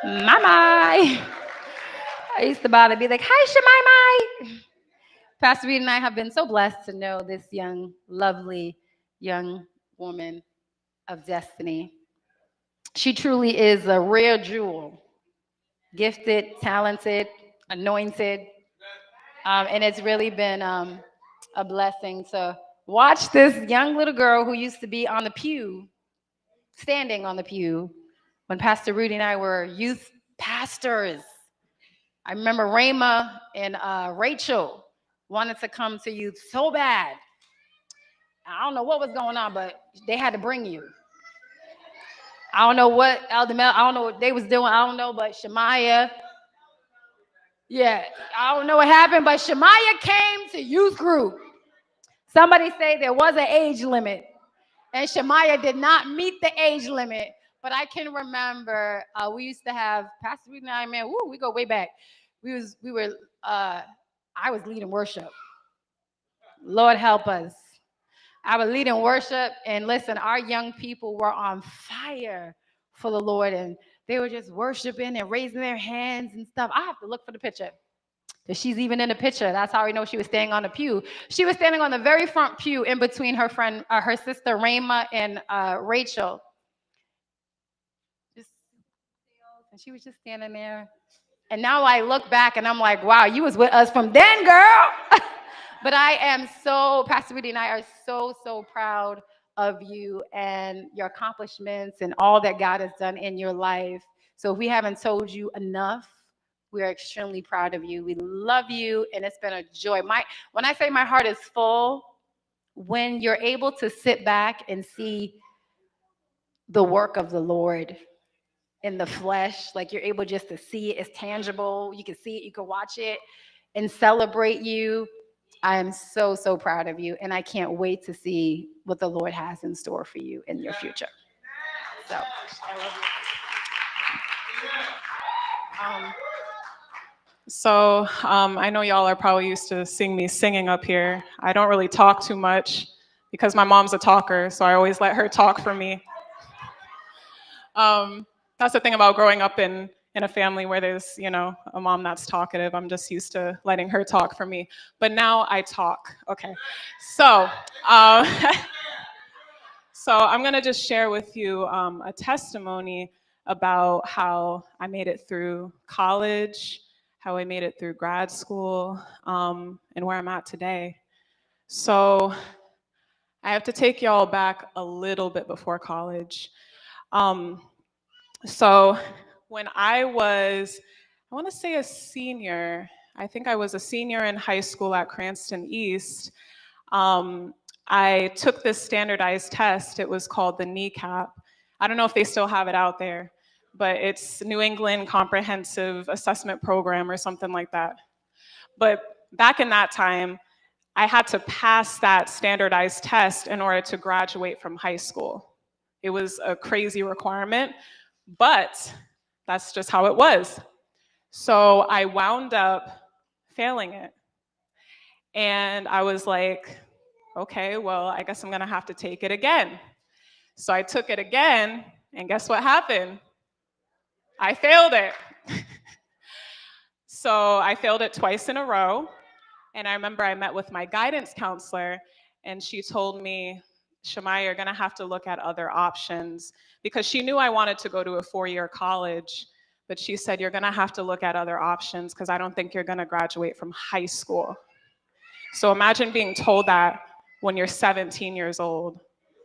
My. I used to bother be like, hi, Shemiah. Pastor Reed and I have been so blessed to know this young, lovely young woman of destiny. She truly is a rare jewel, gifted, talented, anointed. And it's really been a blessing to watch this young little girl who used to be on the pew, standing on the pew, when Pastor Rudy and I were youth pastors. I remember Rama and Rachel wanted to come to youth so bad. I don't know what was going on, but they had to bring you. I don't know what Elder Mel, I don't know what they was doing. I don't know, but Shemiah, yeah, I don't know what happened, but Shemiah came to youth group. Somebody say there was an age limit, and Shemiah did not meet the age limit. But I can remember we used to have Pastor Reed and I, man, woo, we go way back. We were I was leading worship. Lord help us. I was leading worship, and listen, our young people were on fire for the Lord, and they were just worshiping and raising their hands and stuff. I have to look for the picture. Because she's even in the picture. That's how we know she was standing on the pew. She was standing on the very front pew in between her sister Rama and Rachel. Just, and she was just standing there. And now I look back and I'm like, wow, you was with us from then, girl. But I am so, Pastor Rudy and I are so, so proud of you and your accomplishments and all that God has done in your life. So if we haven't told you enough, we are extremely proud of you. We love you, and it's been a joy. When I say my heart is full, when you're able to sit back and see the work of the Lord in the flesh, like you're able just to see it, it's tangible. You can see it, you can watch it, and celebrate you. I am so, so proud of you, and I can't wait to see what the Lord has in store for you in your future. So, I love you. I know y'all are probably used to seeing me singing up here. I don't really talk too much because my mom's a talker, so I always let her talk for me. That's the thing about growing up in a family where there's, a mom that's talkative. I'm just used to letting her talk for me. But now I talk. Okay. So, so I'm going to just share with you a testimony about how I made it through college, how I made it through grad school, and where I'm at today. So I have to take y'all back a little bit before college. So when I want to say a senior, I think I was a senior in high school at Cranston East. I took this standardized test. It was called the kneecap. I don't know if they still have it out there, but it's New England Comprehensive Assessment Program or something like that. But back in that time, I had to pass that standardized test in order to graduate from high school. It was a crazy requirement, but that's just how it was. So I wound up failing it. And I was like, okay, well, I guess I'm gonna have to take it again. So I took it again, and guess what happened? I failed it. So I failed it twice in a row. And I remember I met with my guidance counselor, and she told me, Shemiah, you're gonna have to look at other options, because she knew I wanted to go to a 4-year college, but she said, you're gonna have to look at other options because I don't think you're gonna graduate from high school. So imagine being told that when you're 17 years old,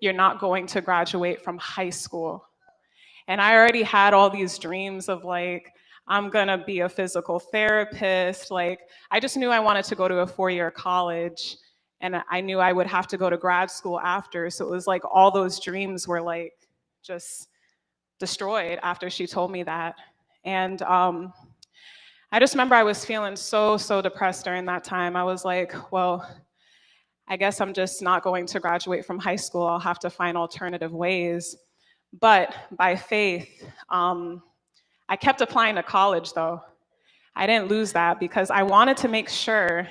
you're not going to graduate from high school. And I already had all these dreams of like, I'm gonna be a physical therapist. Like, I just knew I wanted to go to a 4-year college, and I knew I would have to go to grad school after. So it was like all those dreams were like just destroyed after she told me that. And I just remember I was feeling so, so depressed during that time. I was like, well, I guess I'm just not going to graduate from high school. I'll have to find alternative ways. But by faith, I kept applying to college though. I didn't lose that because I wanted to make sure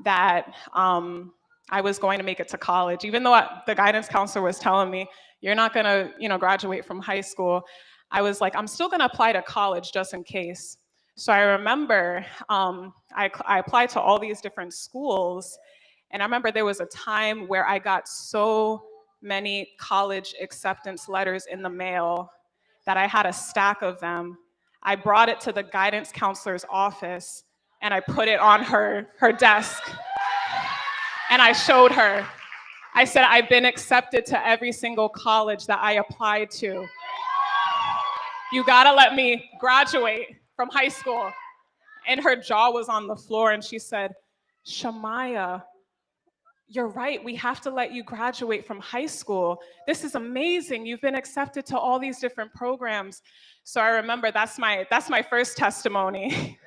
that I was going to make it to college. Even though the guidance counselor was telling me, you're not gonna, graduate from high school, I was like, I'm still gonna apply to college just in case. So I remember I applied to all these different schools, and I remember there was a time where I got so many college acceptance letters in the mail that I had a stack of them. I brought it to the guidance counselor's office and I put it on her desk and I showed her. I said, I've been accepted to every single college that I applied to. You gotta let me graduate from high school. And her jaw was on the floor and she said, Shemiah, you're right. We have to let you graduate from high school. This is amazing. You've been accepted to all these different programs. So I remember that's my first testimony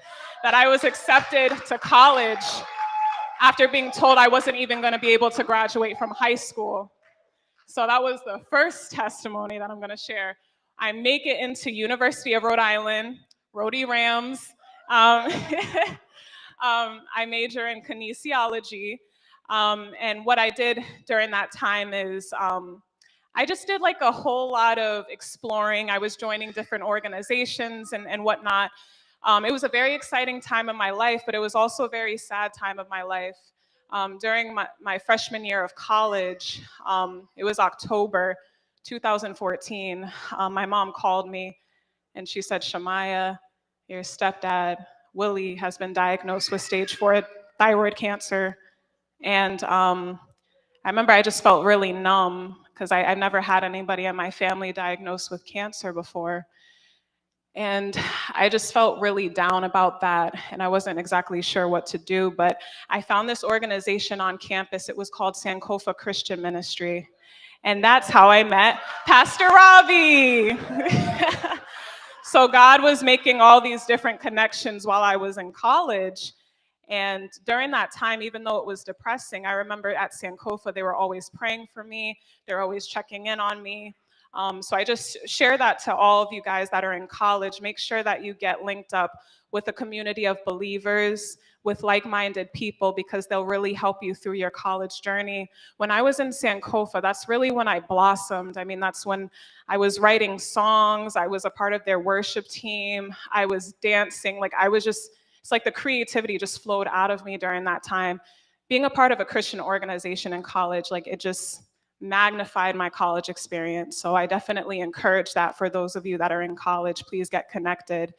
that I was accepted to college after being told I wasn't even going to be able to graduate from high school. So that was the first testimony that I'm going to share. I make it into University of Rhode Island, Rhody Rams. I major in kinesiology. And what I did during that time is I just did like a whole lot of exploring. I was joining different organizations and whatnot. It was a very exciting time of my life, but it was also a very sad time of my life. During my freshman year of college, it was October 2014, my mom called me and she said, Shemiah, your stepdad, Willie, has been diagnosed with stage 4 thyroid cancer. And I remember I just felt really numb because I've never had anybody in my family diagnosed with cancer before. And I just felt really down about that, and I wasn't exactly sure what to do, but I found this organization on campus. It was called Sankofa Christian Ministry, and that's how I met Pastor Robbie. So God was making all these different connections while I was in college, and during that time, even though it was depressing, I remember at Sankofa, they were always praying for me, they were always checking in on me. So I just share that to all of you guys that are in college. Make sure that you get linked up with a community of believers, with like-minded people, because they'll really help you through your college journey. When I was in Sankofa, that's really when I blossomed. I mean, that's when I was writing songs. I was a part of their worship team. I was dancing. Like I was just, it's like the creativity just flowed out of me during that time. Being a part of a Christian organization in college, like it just magnified my college experience. So I definitely encourage that for those of you that are in college, please get connected.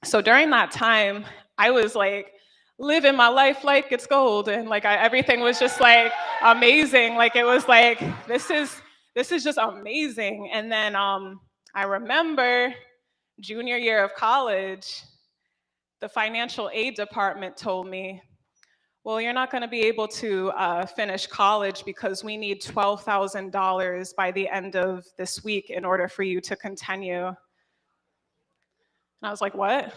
So during that time, I was like living my life like it's gold, and like everything was just like amazing. Like it was like this is just amazing. And then I remember junior year of college, the financial aid department told me, well, you're not going to be able to finish college because we need $12,000 by the end of this week in order for you to continue. And I was like, what?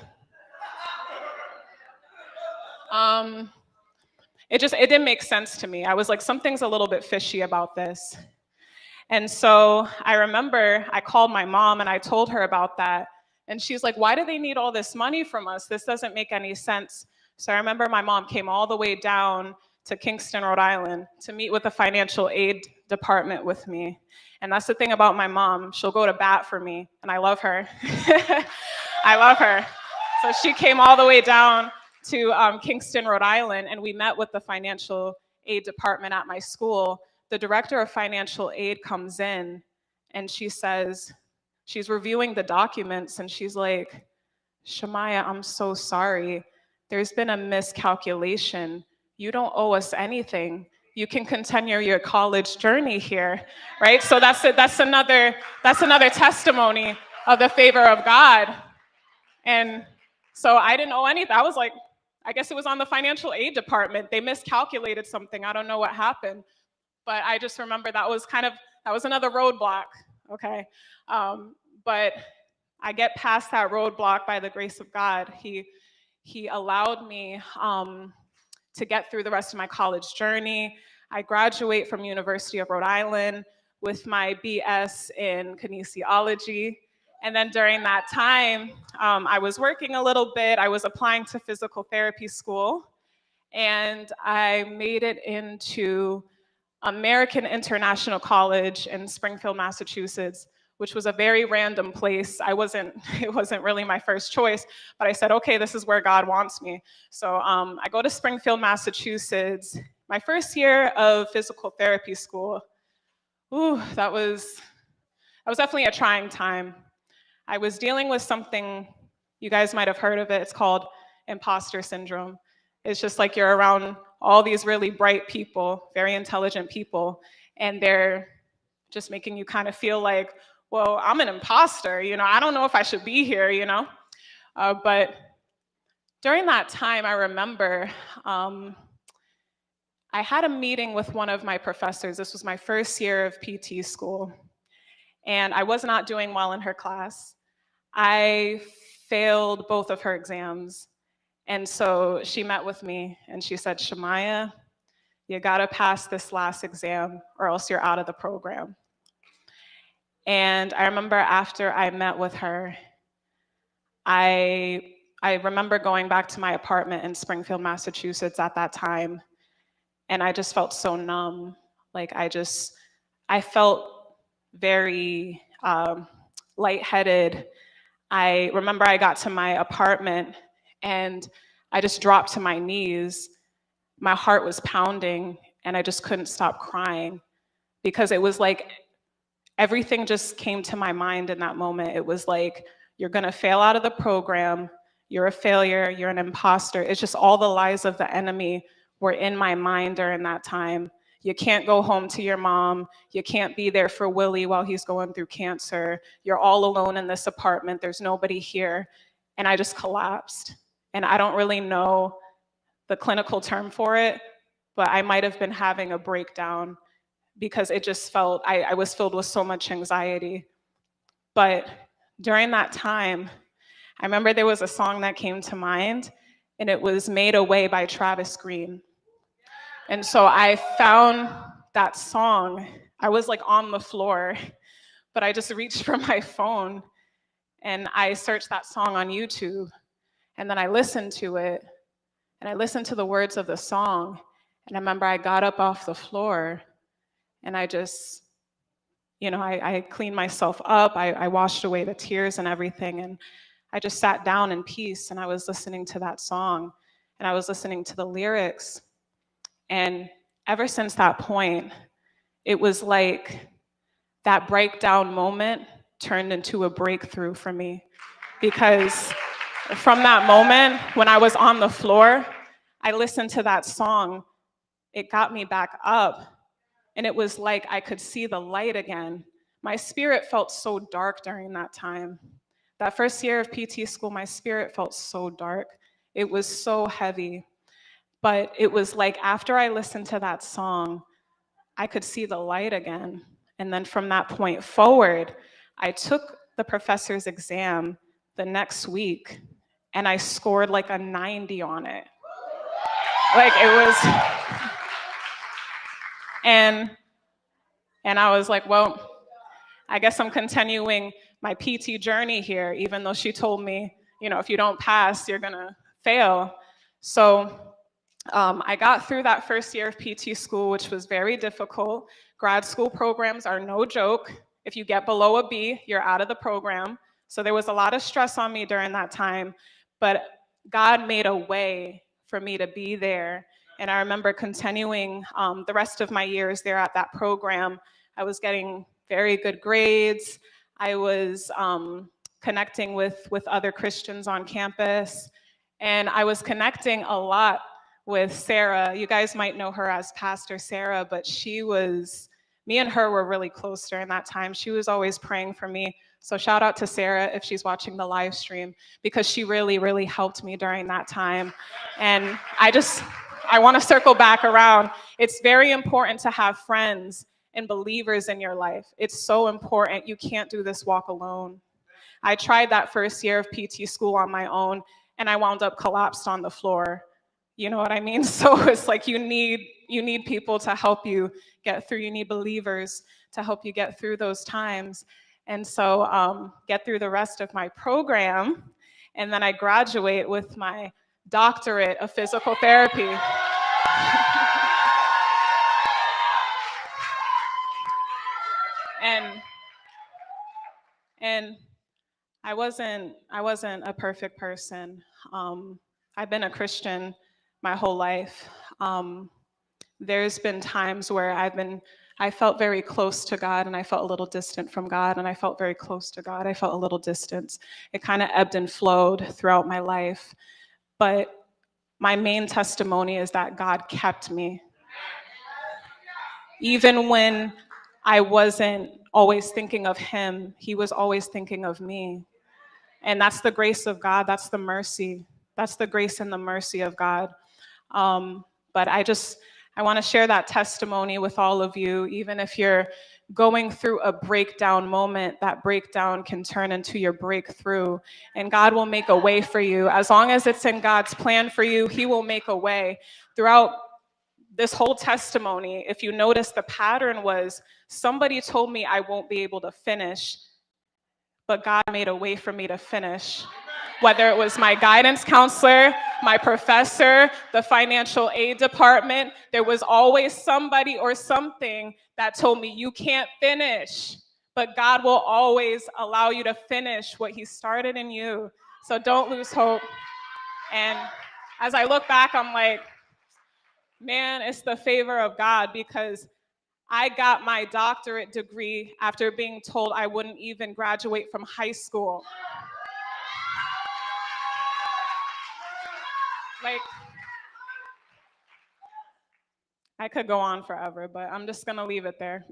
It didn't make sense to me. I was like, something's a little bit fishy about this. And so I remember I called my mom and I told her about that. And she's like, why do they need all this money from us? This doesn't make any sense. So I remember my mom came all the way down to Kingston, Rhode Island to meet with the financial aid department with me. And that's the thing about my mom. She'll go to bat for me, and I love her. I love her. So she came all the way down to Kingston, Rhode Island, and we met with the financial aid department at my school. The director of financial aid comes in and she says, she's reviewing the documents and she's like, Shemiah, I'm so sorry. There's been a miscalculation. You don't owe us anything. You can continue your college journey here, right? So that's another testimony of the favor of God. And so I didn't owe anything. I was like, I guess it was on the financial aid department. They miscalculated something. I don't know what happened. But I just remember that was another roadblock, okay? But I get past that roadblock by the grace of God. He allowed me to get through the rest of my college journey. I graduate from University of Rhode Island with my BS in kinesiology. And then during that time, I was working a little bit. I was applying to physical therapy school, and I made it into American International College in Springfield, Massachusetts, which was a very random place. It wasn't really my first choice, but I said, okay, this is where God wants me. So I go to Springfield, Massachusetts. My first year of physical therapy school, that was definitely a trying time. I was dealing with something, you guys might have heard of it. It's called imposter syndrome. It's just like you're around all these really bright people, very intelligent people, and they're just making you kind of feel like, well, I'm an imposter, I don't know if I should be here, But during that time, I remember I had a meeting with one of my professors. This was my first year of PT school, and I was not doing well in her class. I failed both of her exams. And so she met with me and she said, Shemiah, you gotta pass this last exam or else you're out of the program. And I remember after I met with her, I remember going back to my apartment in Springfield, Massachusetts at that time, and I just felt so numb. Like I felt very lightheaded. I remember I got to my apartment and I just dropped to my knees. My heart was pounding and I just couldn't stop crying because it was like everything just came to my mind in that moment. It was like, you're gonna fail out of the program, you're a failure, you're an imposter. It's just all the lies of the enemy were in my mind during that time. You can't go home to your mom. You can't be there for Willie while he's going through cancer. You're all alone in this apartment. There's nobody here. And I just collapsed. And I don't really know the clinical term for it, but I might have been having a breakdown because it just felt, I was filled with so much anxiety. But during that time, I remember there was a song that came to mind, and it was Made a Way by Travis Green. And so I found that song. I was like on the floor, but I just reached for my phone and I searched that song on YouTube. And then I listened to it and I listened to the words of the song. And I remember I got up off the floor and I just, I cleaned myself up. I washed away the tears and everything. And I just sat down in peace and I was listening to that song and I was listening to the lyrics. And ever since that point, it was like that breakdown moment turned into a breakthrough for me. Because from that moment, when I was on the floor, I listened to that song. It got me back up. And it was like I could see the light again. My spirit felt so dark during that time. That first year of PT school, my spirit felt so dark. It was so heavy. But it was like after I listened to that song, I could see the light again. And then from that point forward, I took the professor's exam the next week and I scored like a 90 on it. Like it was, and I was like, well, I guess I'm continuing my PT journey here, even though she told me, if you don't pass, you're gonna fail. So I got through that first year of PT school, which was very difficult. Grad school programs are no joke. If you get below a B, you're out of the program. So there was a lot of stress on me during that time, but God made a way for me to be there. And I remember continuing the rest of my years there at that program. I was getting very good grades. I was connecting with other Christians on campus. And I was connecting a lot with Sarah. You guys might know her as Pastor Sarah, but me and her were really close during that time. She was always praying for me. So shout out to Sarah if she's watching the live stream, because she really, really helped me during that time. And I want to circle back around. It's very important to have friends and believers in your life. It's so important. You can't do this walk alone. I tried that first year of PT school on my own, and I wound up collapsed on the floor. You know what I mean? So it's like you need people to help you get through. You need believers to help you get through those times. And so get through the rest of my program. And then I graduate with my doctorate of physical therapy. And I wasn't a perfect person. I've been a Christian my whole life. There's been times where I felt very close to God and I felt a little distant from God, and I felt very close to God. I felt a little distant. It kind of ebbed and flowed throughout my life. But my main testimony is that God kept me. Even when I wasn't always thinking of Him, He was always thinking of me. And that's the grace of God. That's the mercy. That's the grace and the mercy of God. But I want to share that testimony with all of you. Even if you're going through a breakdown moment, that breakdown can turn into your breakthrough. And God will make a way for you. As long as it's in God's plan for you, He will make a way. Throughout this whole testimony, if you notice, the pattern was somebody told me I won't be able to finish, but God made a way for me to finish. Whether it was my guidance counselor, my professor, the financial aid department, there was always somebody or something that told me, you can't finish. But God will always allow you to finish what He started in you. So don't lose hope. And as I look back, I'm like, man, it's the favor of God, because I got my doctorate degree after being told I wouldn't even graduate from high school. Like, I could go on forever, but I'm just gonna leave it there.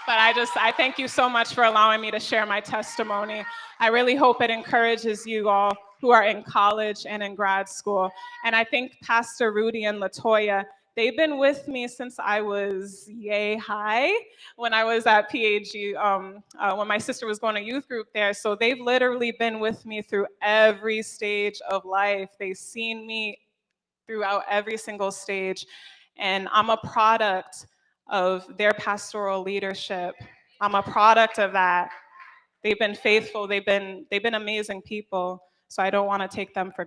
But I thank you so much for allowing me to share my testimony. I really hope it encourages you all who are in college and in grad school. And I think Pastor Rudy and Latoya, they've been with me since I was yay high, when I was at PAG, when my sister was going to youth group there. So they've literally been with me through every stage of life. They've seen me throughout every single stage. And I'm a product of their pastoral leadership. I'm a product of that. They've been faithful. They've been amazing people. So I don't want to take them for granted.